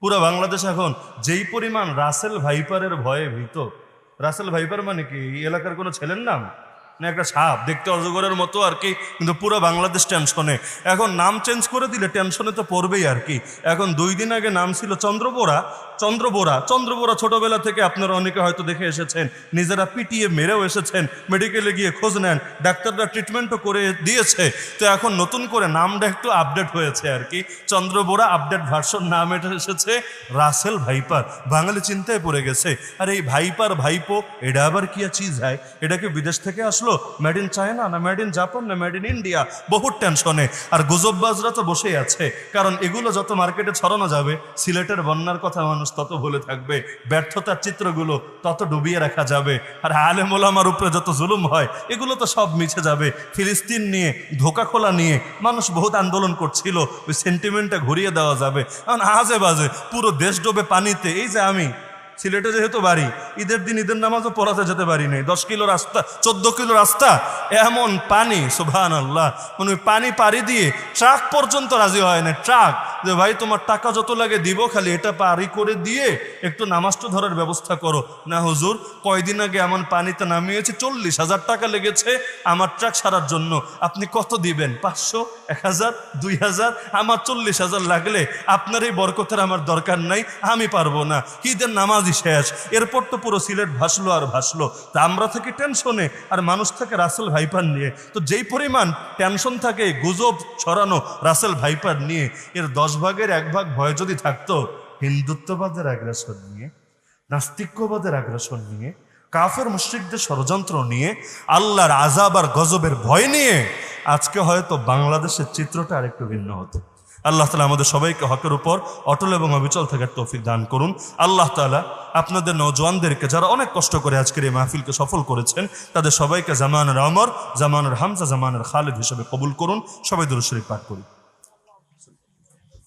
পুরো বাংলাদেশ এখন যেই পরিমাণ রাসেল ভাইপারের ভয়ে ভীত। রাসেল ভাইপার মানে কি এই এলাকার কোনো ছেলের নাম না, একটা সাপ দেখতে অজগরের মতো আর কি, কিন্তু পুরো বাংলাদেশ টেনশনে। এখন নাম চেঞ্জ করে দিলে টেনশনে তো পড়বেই আর কি। এখন 2 দিন আগে নাম ছিল চন্দ্রবোরা। চন্দ্রবোরা ছোটবেলা থেকে আপনারা অনেকে হয়তো দেখে এসেছেন, নিজেরা পিটিয়ে মেরেও এসেছেন, মেডিকেলে গিয়ে খোঁজ নেন, ডাক্তাররা ট্রিটমেন্টও করে দিয়েছে। তো এখন নতুন করে নামটা একটু আপডেট হয়েছে আর কি, চন্দ্রবোরা আপডেট ভার্সন নাম এটা এসেছে রাসেল ভাইপার। বাঙালি চিন্তায় পড়ে গেছে, আর এই ভাইপার ভাইপো এটা আবার কি চিজ হয়? এটা কি বিদেশ থেকে আসলো? মেড ইন চায়না না মেড ইন জাপান না মেড ইন ইন্ডিয়া? বহু টেনশনে। আর গুজববাজরা তো বসেই আছে, কারণ এগুলো যত মার্কেটে ছড়ানো যাবে, সিলেটের বন্যার কথা মানুষ তত ভুলে থাকবে, ব্যর্থতার চিত্রগুলো তত ডুবিয়ে রাখা যাবে, আর আলেম ওলামার উপরে যত জুলুম হয় এগুলো তো সব মিছে যাবে। ফিলিস্তিন নিয়ে ধোকা খোলা নিয়ে মানুষ বহুত আন্দোলন করছিল, ওই সেন্টিমেন্টটা ঘুরিয়ে দেওয়া যাবে। কারণ আজে বাজে পুরো দেশ ডোবে পানিতে। এই যে আমি সিলেটে যেহেতু বাড়ি, ঈদের দিন ঈদের নামাজও পড়াতে যেতে পারি নাই, 10 কিলো রাস্তা 14 কিলো রাস্তা, এমন পানি সুবহানাল্লাহ। মানে পানি পাড়ি দিয়ে ট্রাক পর্যন্ত রাজি হয় না। ট্রাক যে ভাই তোমার টাকা যত লাগে দিব, খালি এটা পারি করে দিয়ে একটু নামাজটা ধরার ব্যবস্থা করো। না হুজুর, কয়দিন আগে এমন পানিতে নামিয়েছে 40,000 টাকা লেগেছে আমার ট্রাক সারার জন্য, আপনি কত দিবেন? 500, 1000, 2000? আমার 40,000 লাগলে আপনার এই বরকতের আমার দরকার নাই, আমি পারবো না। ঈদের নামাজই শেষ, এরপর তো পুরো সিলেট ভাসলো আর ভাসলো। তা আমরা থেকে টেনশনে, আর মানুষ থাকে রাসেল ভাইপার নিয়ে। তো যেই পরিমাণ টেনশন থাকে গুজব ছড়ানো রাসেল ভাইপার নিয়ে, এর 10 ভাগের 1 ভাগ ভয় যদি থাকতো হিন্দুত্ববাদের আগ্রাসন নিয়ে, নাস্তিক্যবাদের আগ্রাসন নিয়ে, কাফের মুশরিকদের ষড়যন্ত্র নিয়ে, আল্লাহর আযাব আর গজবের ভয় নিয়ে, আজকে হয়তো বাংলাদেশের চিত্রটা আরেকটু ভিন্ন হতো। আল্লাহ তাআলা আমাদের সবাইকে হকের উপর অটল এবং অবিচল থাকার তৌফিক দান করুন। আল্লাহ তাআলা আপনাদের নওজওয়ানদেরকে, যারা অনেক কষ্ট করে আজকের এই মাহফিলকে সফল করেছেন, তাদের সবাইকে জামানের ওমর, জামানের হামজা, জামানের খালিদ হিসেবে কবুল করুন। সবাই দুরূদ শরীফ পাঠ করি।